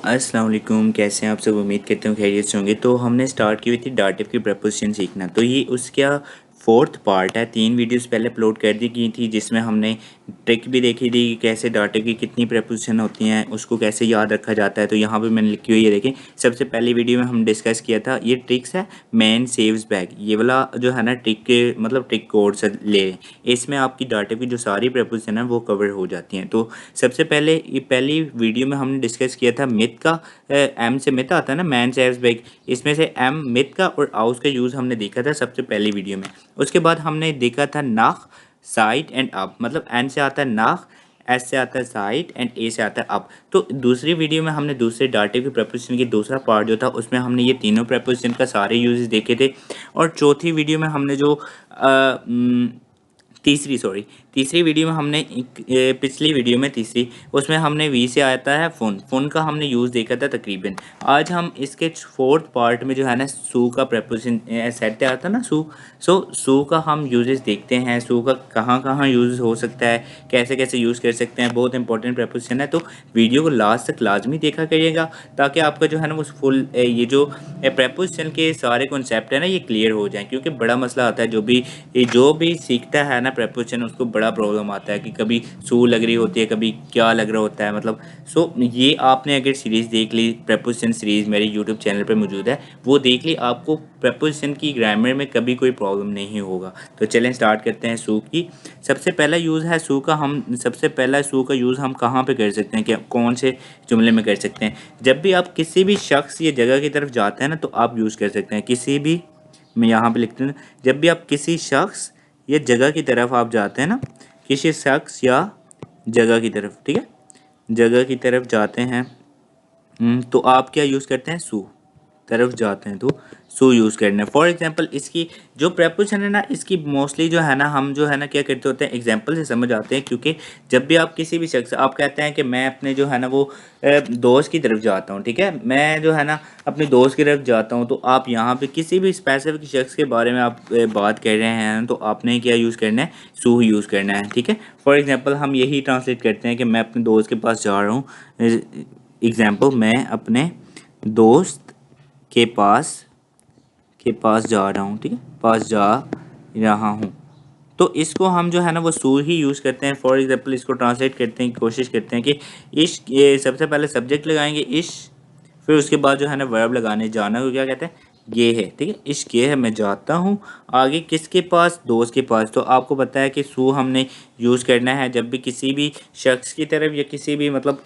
अस्सलाम वालेकुम, कैसे हैं आप सब। उम्मीद करते हूँ खैरियत से होंगे। तो हमने स्टार्ट की हुई थी डाटिव की प्रपोजिशन सीखना, तो ये उसका फोर्थ पार्ट है। 3 वीडियोस पहले अपलोड कर दी गई थी जिसमें हमने ट्रिक भी देखी थी कि कैसे डाटिव की कितनी प्रपोजिशन होती हैं, उसको कैसे याद रखा जाता है। तो यहाँ पे मैंने लिखी हुई है, देखें। सबसे पहली वीडियो में हम डिस्कस किया था ये ट्रिक्स है मैन सेव्स बैग, ये वाला जो है ना ट्रिक के मतलब ट्रिक कोड से ले, इसमें आपकी डाटिव की जो सारी प्रपोजिशन है वो कवर हो जाती हैं। तो सबसे पहले ये पहली वीडियो में हमने डिस्कस किया था मिथ का। एम से मिथ आता है ना, मैन सेव्स बैग, इसमें से एम मिथ का और आउस का यूज़ हमने देखा था सबसे पहली वीडियो में। उसके बाद हमने देखा था नाख साइड एंड अप, मतलब एन से आता है नाख, एस से आता है साइड एंड ए से आता है अप। तो दूसरी वीडियो में हमने दूसरे डाटिव की प्रपोजिशन की दूसरा पार्ट जो था उसमें हमने ये तीनों प्रपोजिशन का सारे यूजेस देखे थे। और चौथी वीडियो में हमने जो तीसरी वीडियो में हमने पिछली वीडियो में तीसरी, उसमें हमने वी से आता है फ़ोन का हमने यूज़ देखा था तकरीबन। आज हम इसके फोर्थ पार्ट में जो है ना सू का प्रपोजिशन सेट आता है ना सू का हम यूजेस देखते हैं। सू का कहाँ कहाँ यूज़ हो सकता है, कैसे कैसे यूज़ कर सकते हैं, बहुत इंपॉर्टेंट प्रपोजिशन है। तो वीडियो को लास्ट तक लाजमी देखा करिएगा ताकि आपका जो है ना वो फुल ये जो प्रपोजिशन के सारे कॉन्सेप्ट है ना ये क्लियर हो जाए, क्योंकि बड़ा मसला आता है जो भी सीखता है ना प्रपोजिशन उसको बड़ा प्रॉब्लम आता है कि कभी सू लग रही होती है, कभी क्या लग रहा होता है, मतलब ये आपने अगर सीरीज़ देख ली, प्रपोजिशन सीरीज़ मेरे यूट्यूब चैनल पे मौजूद है, वो देख ली, आपको प्रपोजिशन की ग्रामर में कभी कोई प्रॉब्लम नहीं होगा। तो चलें स्टार्ट करते हैं सू की। सबसे पहला यूज़ है सू का। सबसे पहला सू का यूज़ हम कहाँ पे कर सकते हैं, क्या कौन से जुमले में कर सकते हैं। जब भी आप किसी भी शख्स या जगह की तरफ जाते हैं ना तो आप यूज़ कर सकते हैं किसी भी, मैं यहाँ पे लिखते हैं, जब भी आप किसी शख्स या जगह की तरफ आप जाते हैं ना, किसी शख्स या जगह की तरफ, ठीक है, जगह की तरफ जाते हैं तो आप क्या यूज़ करते हैं, सू तरफ जाते हैं तो सू यूज़ करना है। फॉर एग्जांपल इसकी जो प्रपोजिशन है ना, इसकी मोस्टली जो है ना हम जो है ना क्या करते होते हैं, एग्जांपल से समझ आते हैं। क्योंकि जब भी आप किसी भी शख्स, आप कहते हैं कि मैं अपने जो है ना वो दोस्त की तरफ जाता हूँ, ठीक है, मैं जो है ना अपने दोस्त की तरफ जाता हूँ, तो आप यहाँ पे किसी भी स्पेसिफिक शख्स के बारे में आप बात कर रहे हैं तो आपने क्या यूज़ करना है, सू यूज़ करना है, ठीक है। फॉर एग्जाम्पल हम यही ट्रांसलेट करते हैं कि मैं अपने दोस्त के पास जा रहा हूँ। एग्जाम्पल, मैं अपने दोस्त के पास जा रहा हूँ, ठीक है, पास जा रहा हूँ। तो इसको हम जो है ना वो सू ही यूज़ करते हैं। फॉर एग्जांपल इसको ट्रांसलेट करते हैं, कोशिश करते हैं कि इश्क, ये सबसे पहले सब्जेक्ट लगाएंगे इश्क, फिर उसके बाद जो है ना वर्ब लगाने, जाना को क्या कहते हैं, ये है, ठीक है, इश्क ये है, मैं जाता हूँ। आगे किसके पास, दोस्त के पास। तो आपको पता है कि सू हमने यूज़ करना है जब भी किसी भी शख्स की तरफ या किसी भी मतलब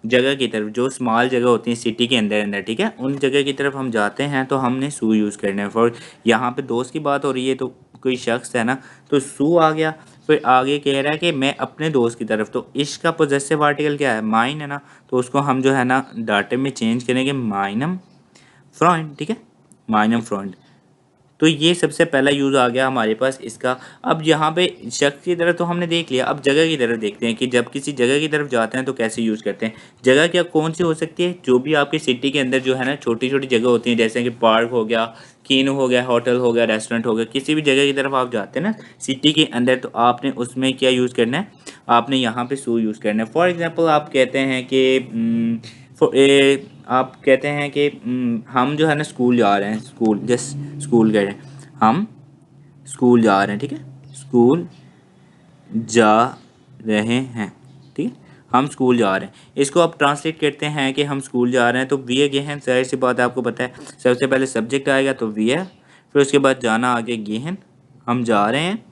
जगह की तरफ, जो स्मॉल जगह होती है सिटी के अंदर, ठीक है, उन जगह की तरफ हम जाते हैं तो हमने सू यूज़ करना है। फॉर यहाँ पे दोस्त की बात हो रही है तो कोई शख्स है ना तो सू आ गया। फिर आगे कह रहा है कि मैं अपने दोस्त की तरफ, तो इश्क का पोजेसिव आर्टिकल क्या है, माइन है ना, तो उसको हम जो है ना डाटे में चेंज करेंगे माइनम फ्रॉइंड, ठीक है, माइनम फ्रॉइंड। तो ये सबसे पहला यूज़ आ गया हमारे पास इसका। अब यहाँ पे शख्स की तरफ तो हमने देख लिया, अब जगह की तरफ देखते हैं कि जब किसी जगह की तरफ जाते हैं तो कैसे यूज़ करते हैं। जगह क्या कौन सी हो सकती है, जो भी आपकी सिटी के अंदर जो है ना छोटी छोटी जगह होती हैं, जैसे कि पार्क हो गया, किनो हो गया, होटल हो गया, रेस्टोरेंट हो गया, किसी भी जगह की तरफ आप जाते हैं ना सिटी के अंदर, तो आपने उसमें क्या यूज़ करना है, आपने यहाँ पे सू यूज़ करना है। फॉर एग्जाम्पल आप कहते हैं कि आप कहते हैं कि हम जो है ना स्कूल जा रहे हैं, स्कूल जस्ट स्कूल कह रहे हैं, हम स्कूल जा रहे हैं, ठीक है, स्कूल जा रहे हैं, ठीक है, हम स्कूल जा रहे हैं। इसको आप ट्रांसलेट करते हैं कि हम स्कूल जा रहे हैं तो वी गेहन, जाहिर सी बात है आपको पता है सबसे पहले सब्जेक्ट आएगा तो वी है, फिर उसके बाद जाना आगे गेहन, हम जा रहे हैं,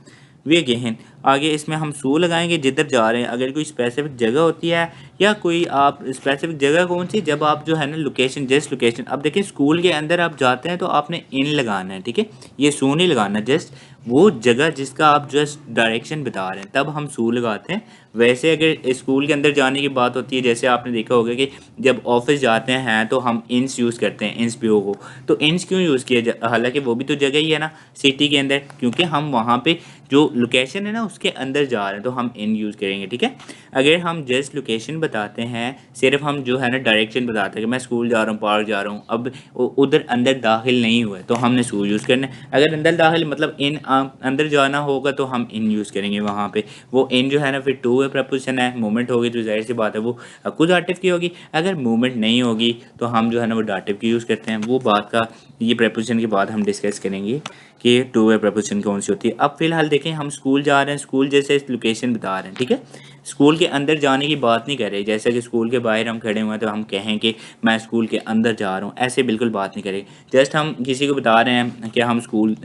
वे गेहन, आगे इसमें हम सू लगाएंगे जिधर जा रहे हैं। अगर कोई स्पेसिफिक जगह होती है या कोई आप स्पेसिफिक जगह कौन सी, जब आप जो है ना लोकेशन, जस्ट लोकेशन, अब देखिए स्कूल के अंदर आप जाते हैं तो आपने इन लगाना है, ठीक है, ये सू नहीं लगाना, जस्ट वो जगह जिसका आप जस्ट डायरेक्शन बता रहे हैं तब हम सू लगाते हैं। वैसे अगर स्कूल के अंदर जाने की बात होती है, जैसे आपने देखा होगा कि जब ऑफिस जाते हैं तो हम इंस यूज़ करते हैं, इंस पी ओ को। तो इंस क्यों यूज़ किया, हालांकि वो भी तो जगह ही है ना सिटी के अंदर, क्योंकि हम वहाँ पे जो लोकेशन है ना उसके अंदर जा रहे हैं तो हम इन यूज़ करेंगे, ठीक है। अगर हम जस्ट लोकेशन बताते हैं, सिर्फ हम जो है ना डायरेक्शन बताते हैं कि मैं स्कूल जा रहा हूँ, पार्क जा रहा हूँ, अब उधर अंदर दाखिल नहीं हुए तो हमने सू यूज़ करना है। अगर अंदर दाखिल मतलब इन अंदर जाना होगा तो हम इन यूज़ करेंगे वहाँ पे। वो इन जो है ना फिर टू वे प्रपोजिशन है, मूवमेंट होगी तो जाहिर सी बात है वो खुद डाटिव की होगी। अगर मूवमेंट नहीं होगी तो हम जो है ना वो डाटिव की यूज़ करते हैं। वो बात का ये प्रपोजिशन के बाद हम डिस्कस करेंगे कि टू वे प्रपोजिशन कौन सी होती है। अब फिलहाल देखें हम स्कूल जा रहे हैं, स्कूल जैसे लोकेशन बता रहे हैं, ठीक है। स्कूल के अंदर जाने की बात नहीं कर रहे, जैसे कि स्कूल के बाहर हम खड़े हुए हैं तो हम कहें कि मैं स्कूल के अंदर जा रहा हूँ, ऐसे बिल्कुल बात नहीं करें। जस्ट हम किसी को बता रहे हैं कि हम स्कूल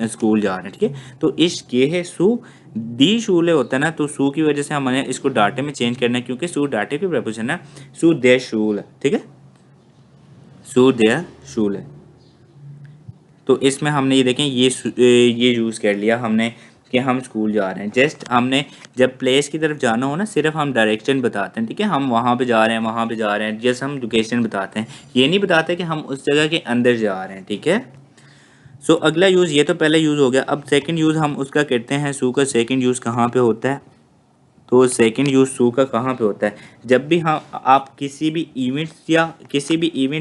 जा रहे हैं, ठीक है। तो इस ये है सू दी शूले होता है ना, तो सू की वजह से हमने इसको डाटे में चेंज करना है क्योंकि सू डाटे की प्रपोजिशन है। सू देयर शूल है, ठीक है, सू देयर शूल है। तो इसमें हमने ये देखें ये यूज़ कर लिया हमने कि हम स्कूल जा रहे हैं। जस्ट हमने जब प्लेस की तरफ जाना हो ना सिर्फ हम डायरेक्शन बताते हैं, ठीक है, हम वहाँ पे जा रहे हैं, वहाँ पे जा रहे हैं, जस्ट हम लोकेशन बताते हैं, ये नहीं बताते कि हम उस जगह के अंदर जा रहे हैं, ठीक है। सो अगला यूज़, ये तो पहला यूज़ हो गया। अब सेकंड यूज़ हम उसका करते हैं। सू का सेकंड यूज़ कहाँ पे होता है? तो सेकंड यूज़ सू का कहाँ पे होता है? जब भी हम आप किसी भी इवेंट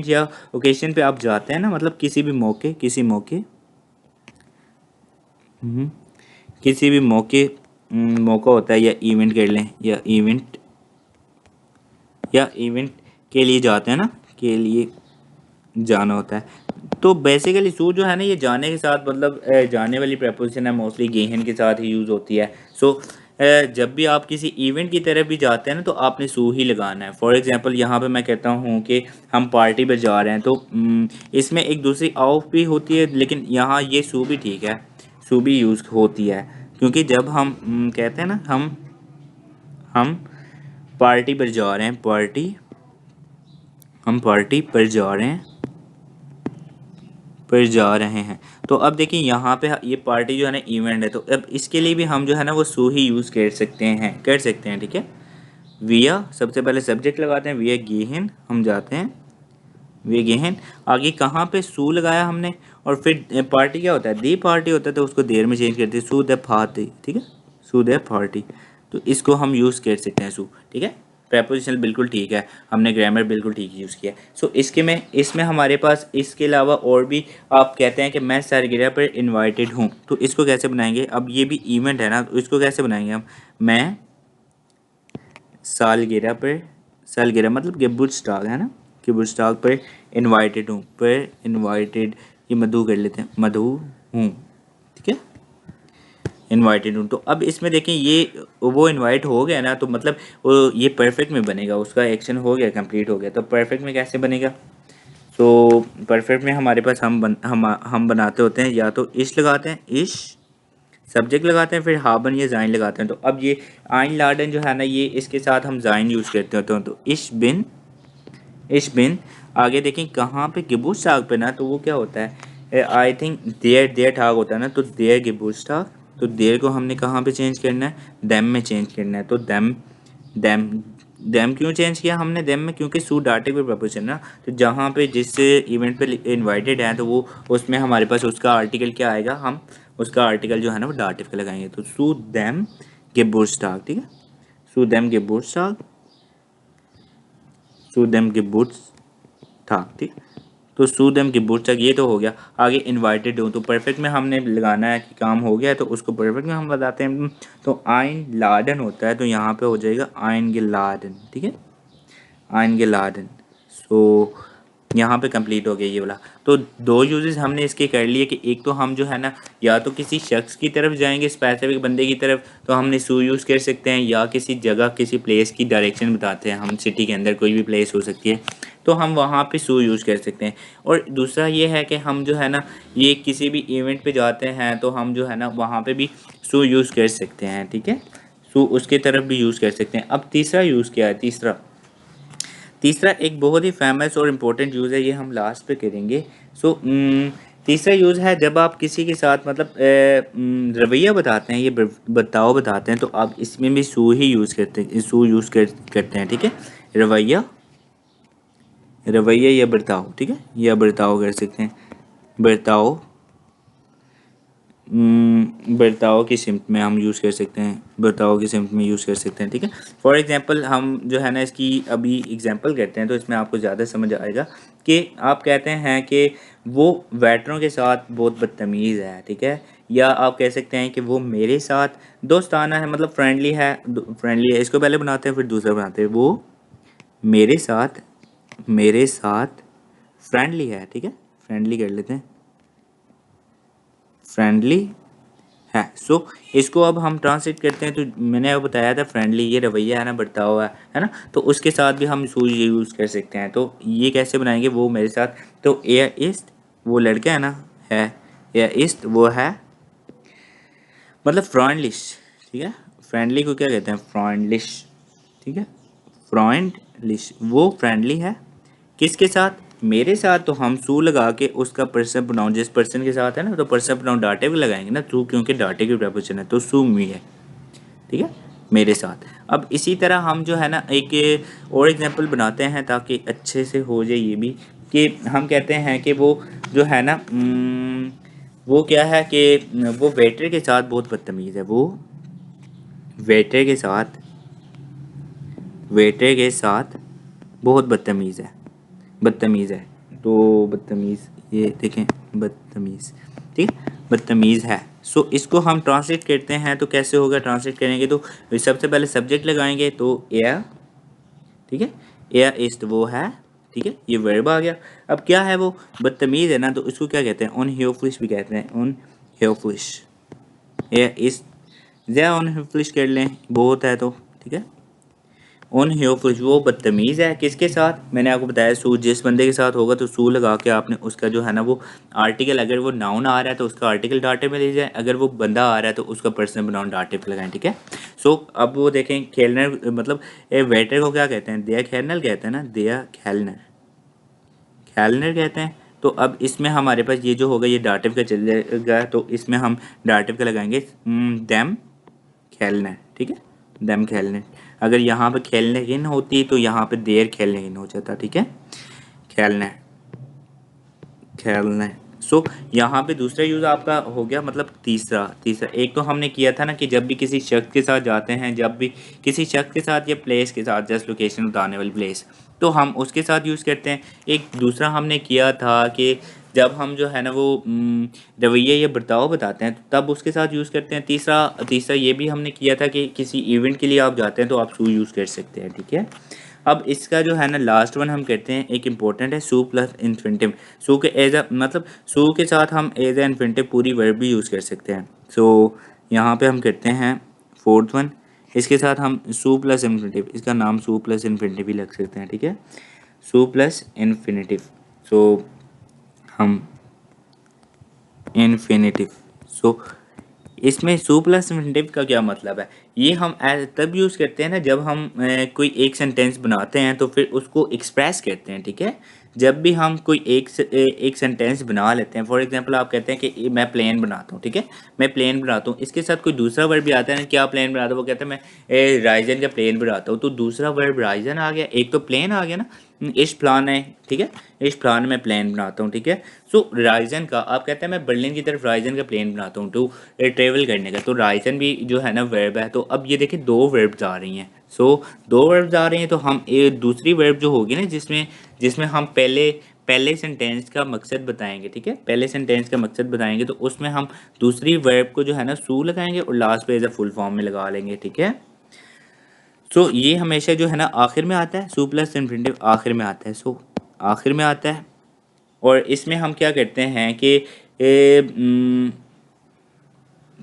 या ओकेशन पे आप जाते हैं ना, मतलब किसी भी मौके किसी भी मौका होता है, या इवेंट कर लें, या इवेंट के लिए जाते हैं ना, के लिए जाना होता है। तो बेसिकली सू जो है ना ये जाने के साथ मतलब जाने वाली प्रपोजिशन है, मोस्टली गेहन के साथ ही यूज़ होती है। सो जब भी आप किसी इवेंट की तरफ भी जाते हैं ना तो आपने सू ही लगाना है। फॉर एग्जांपल यहाँ पे मैं कहता हूँ कि हम पार्टी पर जा रहे हैं, तो इसमें एक दूसरी ऑफ भी होती है, लेकिन यहाँ ये सू भी ठीक है, सू भी यूज़ होती है क्योंकि जब हम कहते हैं ना हम पार्टी पर जा रहे हैं, हम पार्टी पर जा रहे हैं। तो अब देखिए यहाँ पे ये पार्टी जो है ना इवेंट है, तो अब इसके लिए भी हम जो है ना वो सू ही यूज़ कर सकते हैं, ठीक है। विया सबसे पहले सब्जेक्ट लगाते हैं, विया गेहन, हम जाते हैं, विया गेहन। आगे कहाँ पे सू लगाया हमने, और फिर पार्टी क्या होता है, दी पार्टी होता है, तो उसको देर में चेंज करते हैं, सू द पार्टी, ठीक है, सू द पार्टी। तो इसको हम यूज़ कर सकते हैं सू, ठीक है। प्रपोजिशनल बिल्कुल ठीक है, हमने ग्रामर बिल्कुल ठीक यूज़ किया। सो इसमें हमारे पास इसके अलावा और भी आप कहते हैं कि मैं सालगिरह पर इनवाइटेड हूँ, तो इसको कैसे बनाएंगे? अब ये भी इवेंट है ना, तो इसको कैसे बनाएंगे हम? मैं सालगिरह मतलब गेबुर्टस्टाग है ना, गेबुर्टस्टाग पर इनवाइटेड हूँ, ये मधु कर लेते हैं, मधु हूँ, ठीक है, इनवाइटेड हूँ। तो अब इसमें देखें ये वो इनवाइट हो गया ना, तो मतलब वो ये परफेक्ट में बनेगा, उसका एक्शन हो गया, कंप्लीट हो गया। तो परफेक्ट में कैसे बनेगा? तो परफेक्ट में हमारे पास हम बनाते होते हैं, या तो इश लगाते हैं, इश सब्जेक्ट लगाते हैं, फिर हाबन या जाइन लगाते हैं। तो अब ये आइन लाडन जो है ना, ये इसके साथ हम जाइन यूज़ करते होते हैं। तो इश बिन आगे देखें कहाँ पे, गिबुर्टस्टाग पे ना, तो वो क्या होता है, आई थिंक देयर ठाग होता है ना, तो देयर गिबुर्टस्टाग। तो देयर को हमने कहाँ पे चेंज करना है? दैम में चेंज करना है। तो दैम क्यों चेंज किया हमने दैम में? क्योंकि सू डाटे पे प्रपोजिशन ना, तो जहाँ पे जिस इवेंट पे इनवाइटेड है तो वो उसमें हमारे पास उसका आर्टिकल क्या आएगा, हम उसका आर्टिकल जो है ना वो डाटिव का लगाएंगे। तो सू दैम गिबुर्टस्टाग, ठीक है, सू दैम गिबुर्टस्टाग, सू दैम गिबुर्टस्टाग, ठीक। तो सू दैम गिबुर्टस्टाग ये तो हो गया। आगे इनवाइटेड हूँ, तो परफेक्ट में हमने लगाना है कि काम हो गया है, तो उसको परफेक्ट में हम बताते हैं। तो आइन लाडन होता है, तो यहाँ पे हो जाएगा आइन गिलाडन, ठीक है, आइन गिलाडन। सो यहाँ पे कंप्लीट हो गया ये वाला। तो दो यूजेस हमने इसके कर लिए कि एक तो हम जो है ना या तो किसी शख्स की तरफ जाएंगे, स्पेसिफिक बंदे की तरफ, तो हमने सू यूज़ कर सकते हैं, या किसी जगह किसी प्लेस की डायरेक्शन बताते हैं, हम सिटी के अंदर कोई भी प्लेस हो सकती है, तो हम वहाँ पे सू यूज़ कर सकते हैं। और दूसरा ये है कि हम जो है ना ये किसी भी इवेंट पे जाते हैं तो हम जो है ना वहाँ पे भी सू यूज़ कर सकते हैं, ठीक है, सू उसके तरफ भी यूज़ कर सकते हैं। अब तीसरा यूज़ क्या है? तीसरा एक बहुत ही फेमस और इम्पोर्टेंट यूज़ है, ये हम लास्ट पे करेंगे। सो तीसरा यूज़ है जब आप किसी के साथ मतलब रवैया बताते हैं, ये बर्ताव बताते हैं, तो आप इसमें भी सू ही यूज़ करते हैं, सू यूज़ करते हैं, ठीक है। रवैया या बर्ताव, ठीक है, या बर्ताव कर सकते हैं, बर्ताव बर्ताव की सिमत में हम यूज़ कर सकते हैं, बर्ताव की सिमत में यूज़ कर सकते हैं, ठीक है। फॉर एग्जांपल हम जो है ना इसकी अभी एग्जांपल कहते हैं तो इसमें आपको ज़्यादा समझ आएगा कि आप कहते हैं कि वो वेटरों के साथ बहुत बदतमीज़ है, ठीक है। या आप कह सकते हैं कि वो मेरे साथ दोस्ताना है, मतलब फ्रेंडली है, फ्रेंडली है। इसको पहले बनाते हैं फिर दूसरा बनाते हैं। वो मेरे साथ फ्रेंडली है, ठीक है। फ्रेंडली कर लेते हैं, फ्रेंडली है। सो इसको अब हम ट्रांसलेट करते हैं तो मैंने अब बताया था फ्रेंडली ये रवैया है ना, बर्ताव है ना, तो उसके साथ भी हम सू यूज़ कर सकते हैं। तो ये कैसे बनाएंगे, वो मेरे साथ, तो एयर ईस्ट वो लड़का है ना, है, एयर ईस्ट वो है, मतलब फ्रेंडलिश, ठीक है। फ्रेंडली को क्या कहते हैं, फ्रेंडलिश, ठीक है। फ्रेंडलिश वो फ्रेंडली है, किसके साथ, मेरे साथ। तो हम सू लगा के उसका पर्सन प्रोनाउन जिस पर्सन के साथ है ना, तो पर्सन प्रोनाउन डाटिव लगाएंगे ना, सू क्योंकि डाटिव की प्रपोजिशन है, तो सू मी है, ठीक है, मेरे साथ। अब इसी तरह हम जो है ना एक और एग्जांपल बनाते हैं ताकि अच्छे से हो जाए ये भी, कि हम कहते हैं कि वो जो है ना वो क्या है कि वो वेटर के साथ बहुत बदतमीज़ है, वो वेटर के साथ बहुत बदतमीज़ है, बदतमीज़ है। तो बदतमीज़ ये देखें, बदतमीज़, ठीक है, बदतमीज़ है। सो इसको हम ट्रांसलेट करते हैं तो कैसे होगा, ट्रांसलेट करेंगे तो सबसे पहले सब्जेक्ट लगाएंगे, तो एयर, ठीक है, एयर इस्ट वो है, ठीक है, ये वर्ब आ गया। अब क्या है, वो बदतमीज़ है ना, तो इसको क्या कहते हैं, अनह्यूफलिश भी कहते हैं, अनह्यूफलिश। एयर इस्ट या अनह्यूफलिश कर लें, बहुत है तो, ठीक है। अनह्यूफलिश वो बदतमीज़ है, किसके साथ, मैंने आपको बताया सू जिस बंदे के साथ होगा तो सू लगा के आपने उसका जो है ना वो आर्टिकल, अगर वो नाउन आ रहा है तो उसका आर्टिकल डाटे में ले जाए, अगर वो बंदा आ रहा है तो उसका पर्सन प्रोनाउन डाटे पे लगाएं, ठीक है। सो अब वो देखें, खेलनर मतलब वेटर को क्या कहते हैं, दिया खेलनर कहते हैं ना, दिया खेलनर, खेलनर कहते हैं। तो अब इसमें हमारे पास ये जो होगा ये डाटिव का चल जाएगा, तो इसमें हम डाटिव का लगाएंगे देम खेलना, ठीक है, देम खेलने। अगर यहाँ पे खेलने इन होती तो यहाँ पे देर खेलने इन हो जाता, ठीक है, खेलना है, खेलना है। सो यहाँ पे दूसरा यूज़ आपका हो गया, मतलब तीसरा तीसरा एक तो हमने किया था ना कि जब भी किसी शख्स के साथ जाते हैं, जब भी किसी शख्स के साथ या प्लेस के साथ, जस्ट लोकेशन बताने वाली प्लेस, तो हम उसके साथ यूज़ करते हैं। एक दूसरा हमने किया था कि जब हम जो है ना वो रवैया या बर्ताव बताते हैं तो तब उसके साथ यूज़ करते हैं। तीसरा तीसरा ये भी हमने किया था कि किसी इवेंट के लिए आप जाते हैं तो आप सू यूज़ कर सकते हैं, ठीक है। अब इसका जो है ना लास्ट वन हम कहते हैं, एक इम्पोर्टेंट है सू प्लस इन्फिनिटिव। सू के एज अ मतलब सू के साथ हम एज अ इन्फिनिटिव पूरी वर्ब भी यूज़ कर सकते हैं। सो यहाँ पे हम करते हैं फोर्थ वन, इसके साथ हम सू प्लस इन्फिनिटिव, इसका नाम सू प्लस इन्फिनिटिव भी लग सकते हैं, ठीक है, सू प्लस इन्फिनिटिव। सो हम इन्फिनिटिव, सो इसमें सू प्लस इन्फिनिटिव का क्या मतलब है, ये हम तब यूज़ करते हैं ना जब हम कोई एक सेंटेंस बनाते हैं तो फिर उसको एक्सप्रेस करते हैं, ठीक है। जब भी हम कोई एक सेंटेंस बना लेते हैं, फॉर एग्जांपल आप कहते हैं कि मैं प्लेन बनाता हूँ, ठीक है, मैं प्लेन बनाता हूँ, इसके साथ कोई दूसरा वर्ड भी आता है ना, क्या प्लेन बनाता हूँ, वो कहता है मैं राइजन का प्लेन बनाता हूँ, तो दूसरा वर्ड राइजन आ गया, एक तो प्लेन आ गया ना, इस प्लान है, ठीक है, इस प्लान में प्लेन बनाता हूँ, ठीक है। सो राइजन का आप कहते हैं मैं बर्लिन की तरफ राइजन का प्लेन बनाता हूँ, टू ट्रेवल करने का, तो राइजन भी जो है ना वर्ब है। तो अब ये देखिए दो वर्ब्स आ रही हैं, सो दो वर्ब्स आ रही हैं, तो हम एक दूसरी वर्ब जो होगी ना जिसमें जिसमें हम पहले सेंटेंस का मकसद बताएंगे, ठीक है, पहले सेंटेंस का मकसद बताएंगे, तो उसमें हम दूसरी वर्ब को जो है ना सू लगाएंगे और लास्ट पे एज अ फुल फॉर्म में लगा लेंगे, ठीक है। सो ये हमेशा जो है ना आखिर में आता है, सू प्लस इन्फिनिटिव आखिर में आता है, सो आखिर में आता है। और इसमें हम क्या करते हैं कि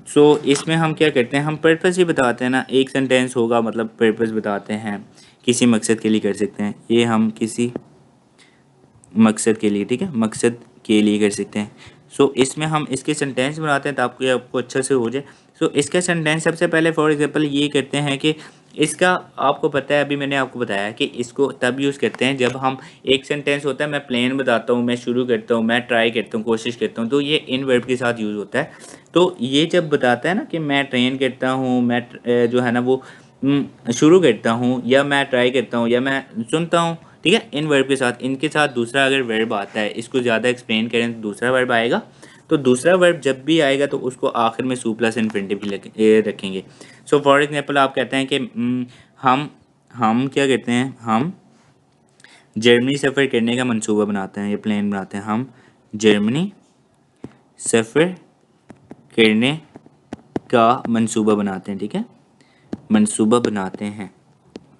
सो इसमें हम क्या करते हैं, हम पर्पस ही बताते हैं ना, एक सेंटेंस होगा मतलब पर्पस बताते हैं, किसी मकसद के लिए कर सकते हैं, ये हम किसी मकसद के लिए, ठीक है, मकसद के लिए कर सकते हैं। सो इसमें हम इसके सेंटेंस बनाते हैं ताकि आपको अच्छा से हो जाए। सो इसका सेंटेंस सबसे पहले फॉर एग्जांपल ये करते हैं कि इसका आपको पता है, अभी मैंने आपको बताया कि इसको तब यूज़ करते हैं जब हम एक सेंटेंस होता है, मैं प्लेन बताता हूँ, मैं शुरू करता हूँ, मैं ट्राई करता हूँ, कोशिश करता हूँ, तो ये इन वर्ब के साथ यूज़ होता है। तो ये जब बताता है ना कि मैं ट्रेन करता हूँ, मैं जो है ना वो शुरू करता हूँ, या मैं ट्राई करता हूँ, या मैं सुनता हूँ, ठीक है, इन वर्ब के साथ, इनके साथ दूसरा अगर वर्ब आता है, इसको ज़्यादा एक्सप्लेन करें तो दूसरा वर्ब आएगा, तो दूसरा वर्ब जब भी आएगा तो उसको आखिर में सू प्लस इन्फिनिटिव रखेंगे। सो फॉर एग्जांपल आप कहते हैं कि हम क्या कहते हैं, हम जर्मनी सफ़र करने का मंसूबा बनाते हैं या प्लान बनाते हैं। हम जर्मनी सफ़र करने का मंसूबा बनाते हैं, ठीक है, मंसूबा बनाते हैं,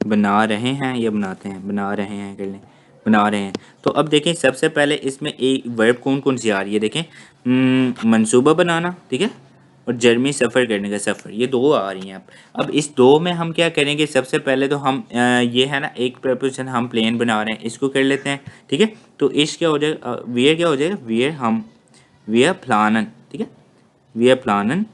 बना रहे हैं या बनाते हैं, बना रहे हैं कर लें, बना रहे हैं। तो अब देखें सबसे पहले इसमें एक वर्ब कौन कौन सी आ रही है, देखें मंसूबा बनाना, ठीक है, और जर्मनी सफ़र करने का सफ़र, ये दो आ रही हैं। अब इस दो में हम क्या करेंगे, सबसे पहले तो हम ये है ना एक प्रपोजिशन हम प्लेन बना रहे हैं, इसको कर लेते हैं, ठीक है। तो इश क्या हो जाएगा, वियर क्या हो जाएगा, वियर हम वियर प्लानन, ठीक है, वियर प्लानन,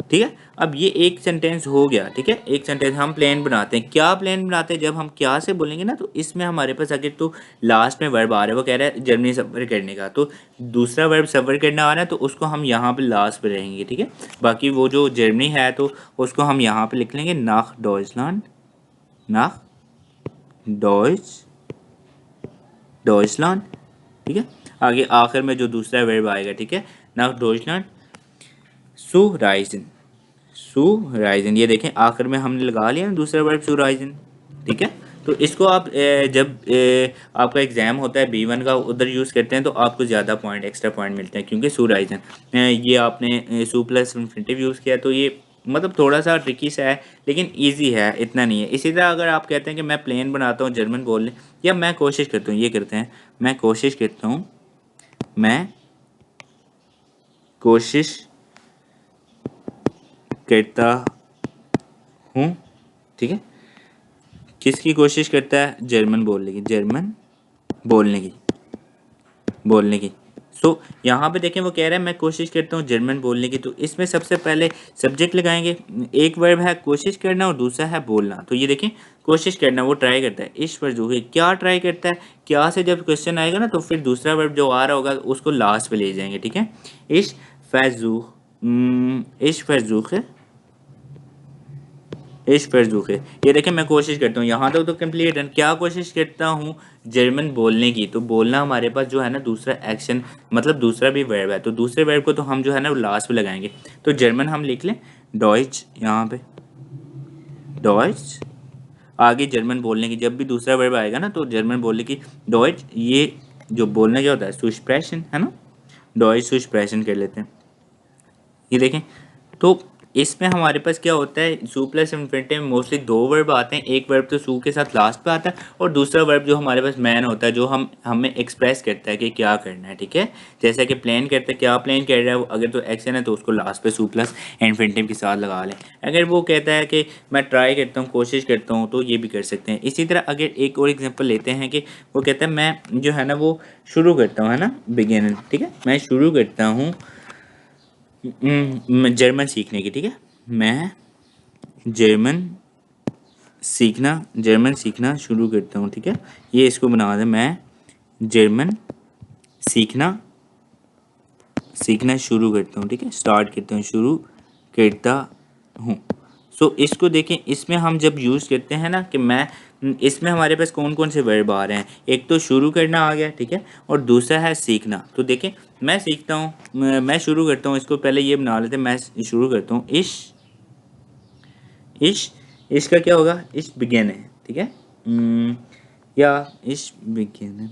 ठीक है। अब ये एक सेंटेंस हो गया, ठीक है, एक सेंटेंस हम प्लान बनाते हैं। क्या प्लान बनाते हैं, जब हम क्या से बोलेंगे ना तो इसमें हमारे पास अगर तो लास्ट में वर्ब आ रहा है, वो कह रहा है जर्मनी सफ़र करने का, तो दूसरा वर्ब सफ़र करना आ रहा है तो उसको हम यहाँ पे लास्ट पे रहेंगे, ठीक है। बाकी वो जो जर्मनी है तो उसको हम यहाँ पे लिख लेंगे नाख डॉइचलैंड, नाख डॉइचलैंड, ठीक है। आगे आखिर में जो दूसरा वर्ब आएगा, ठीक है, नाख डॉइचलैंड सू राइजन, सू राइजन, ये देखें आखिर में हमने लगा लिया ना दूसरा वर्ब सू राइजन, ठीक है। तो इसको आप जब आपका एग्ज़ाम होता है B1 का, उधर यूज़ करते हैं तो आपको ज़्यादा पॉइंट एक्स्ट्रा पॉइंट मिलते हैं, क्योंकि सू राइजन ये आपने सू प्लस इन्फिनिटिव यूज़ किया, तो ये मतलब थोड़ा सा ट्रिकी सा है लेकिन इजी है, इतना नहीं है। इसी तरह अगर आप कहते हैं कि मैं प्लेन बनाता हूँ जर्मन बोलने, या मैं कोशिश करता हूँ, ये करते हैं मैं कोशिश करता हूँ, मैं कोशिश करता हूँ, ठीक है, किसकी कोशिश करता है, जर्मन बोलने की, जर्मन बोलने की। सो यहाँ पे देखें वो कह रहा है मैं कोशिश करता हूँ जर्मन बोलने की, तो इसमें सबसे पहले सब्जेक्ट लगाएंगे। एक वर्ब है कोशिश करना और दूसरा है बोलना। तो ये देखें कोशिश करना, वो ट्राई करता है, इश फर्जूह क्या ट्राई करता है, क्या से जब क्वेश्चन आएगा ना तो फिर दूसरा वर्ब जो आ रहा होगा उसको लास्ट पे ले जाएंगे, ठीक है। इश फर्जूह इश फर्जूखे, ये देखें मैं कोशिश करता हूँ, यहाँ तक तो कंप्लीट है। क्या कोशिश करता हूँ, जर्मन बोलने की, तो बोलना हमारे पास जो है ना दूसरा एक्शन, मतलब दूसरा भी वर्ब है, तो दूसरे वर्ब को तो हम जो है ना लास्ट पे लगाएंगे। तो जर्मन हम लिख लें डॉइच, यहाँ पे डॉइच, आगे जर्मन बोलने की, जब भी दूसरा वर्ब आएगा ना तो जर्मन बोलने की डॉइच, ये जो बोलने क्या होता है सुस्प्रेशन, है ना, डॉइच सुस्प्रेशन कर लेते हैं। ये देखें तो इसमें हमारे पास क्या होता है, सू प्लस इन्फिनिटिव में मोस्टली दो वर्ब आते हैं। एक वर्ब तो सू के साथ लास्ट पे आता है, और दूसरा वर्ब जो हमारे पास मैन होता है, जो हमें एक्सप्रेस करता है कि क्या करना है, ठीक है। जैसा कि प्लान करते हैं, क्या प्लान कर रहा है, अगर तो एक्शन है तो उसको लास्ट पे सू प्लस इन्फिनिटिव के साथ लगा लें। अगर वो कहता है कि मैं ट्राई करता हूँ, कोशिश करता हूँ, तो ये भी कर सकते हैं। इसी तरह अगर एक और एग्जाम्पल लेते हैं कि वो कहता है मैं जो है ना वो शुरू करता हूँ, है ना, बिगिन, ठीक है, मैं शुरू करता हूँ जर्मन सीखने की, ठीक है, मैं जर्मन सीखना शुरू करता हूँ, ठीक है। ये इसको बना दें, मैं जर्मन सीखना शुरू करता हूँ, ठीक है, स्टार्ट करता हूँ, शुरू करता हूँ। सो इसको देखें, इसमें हम जब यूज़ करते हैं ना कि मैं, इसमें हमारे पास कौन कौन से वर्ब आ रहे हैं, एक तो शुरू करना आ गया, ठीक है, और दूसरा है सीखना। तो देखें मैं सीखता हूँ, मैं शुरू करता हूँ, इसको पहले ये बना लेते हैं, मैं शुरू करता हूँ, इश का क्या होगा, इश बिगिन है, ठीक है, या इश बिगिन है।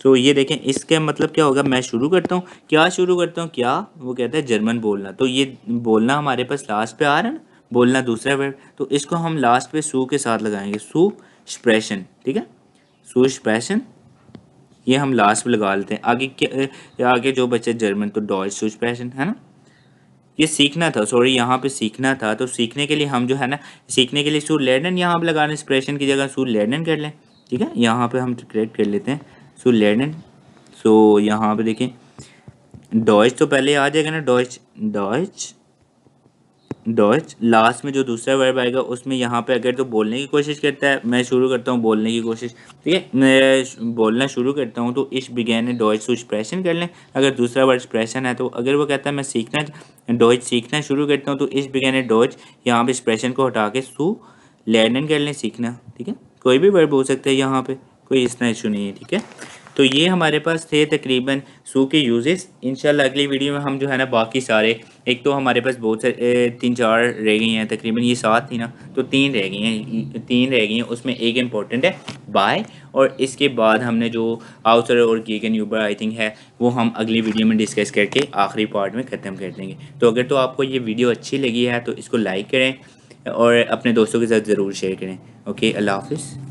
तो ये देखें इसका मतलब क्या होगा, मैं शुरू करता हूँ, क्या शुरू करता हूँ, क्या, वो कहता है जर्मन बोलना। तो ये बोलना हमारे पास लास्ट पे आ रहा है ना, बोलना दूसरा वर्ब, तो इसको हम लास्ट पे सू के साथ लगाएंगे, सू स्प्रेशन, ठीक है, सू स्प्रेशन, ये हम लास्ट पे लगा लेते हैं। आगे क्या, आगे जो बचे जर्मन, तो डॉइच सू स्प्रेशन, है ना। ये सीखना था, सॉरी यहाँ पे सीखना था, तो सीखने के लिए हम जो है ना, सीखने के लिए सू लर्नन यहाँ पे लगाना, एक्सप्रेशन की जगह सू लर्नन कर लें, ठीक है। यहाँ पे हम करेक्ट कर लेते हैं सू लर्नन। सो यहाँ पे देखें डॉइच तो पहले आ जाएगा ना, डॉइच लास्ट में जो दूसरा वर्ब आएगा उसमें यहाँ पे अगर तो बोलने की कोशिश करता है, मैं शुरू करता हूँ बोलने की कोशिश, ठीक है, मैं बोलना शुरू करता हूँ, तो इश बिगैन डॉइच सू एक्सप्रेशन कर लें। अगर दूसरा वर्ड एक्सप्रेशन है, तो अगर वो कहता है मैं डॉइच सीखना शुरू करता हूँ, तो इश बिगैन डॉइच, यहाँ पे एक्सप्रेशन को हटा के सू लर्नन कर लें, सीखना, ठीक है। कोई भी वर्ब हो सकता है यहाँ पे, कोई इतना इशू नहीं है, ठीक है। तो ये हमारे पास थे तकरीबन सू के यूजेस। इंशाल्लाह अगली वीडियो में हम जो है ना बाकी सारे, एक तो हमारे पास बहुत सारे 3-4 रह गई हैं, तकरीबन ये 7 थी ना, तो 3 रह गई हैं, 3 रह गई हैं, उसमें एक इम्पॉर्टेंट है बाय, और इसके बाद हमने जो आउटर और गीगन यूबर आई थिंक है वो हम अगली वीडियो में डिस्कस करके आखिरी पार्ट में ख़त्म कर देंगे। तो अगर तो आपको ये वीडियो अच्छी लगी है तो इसको लाइक करें और अपने दोस्तों के साथ ज़रूर शेयर करें। ओके, अल्लाह हाफिज़।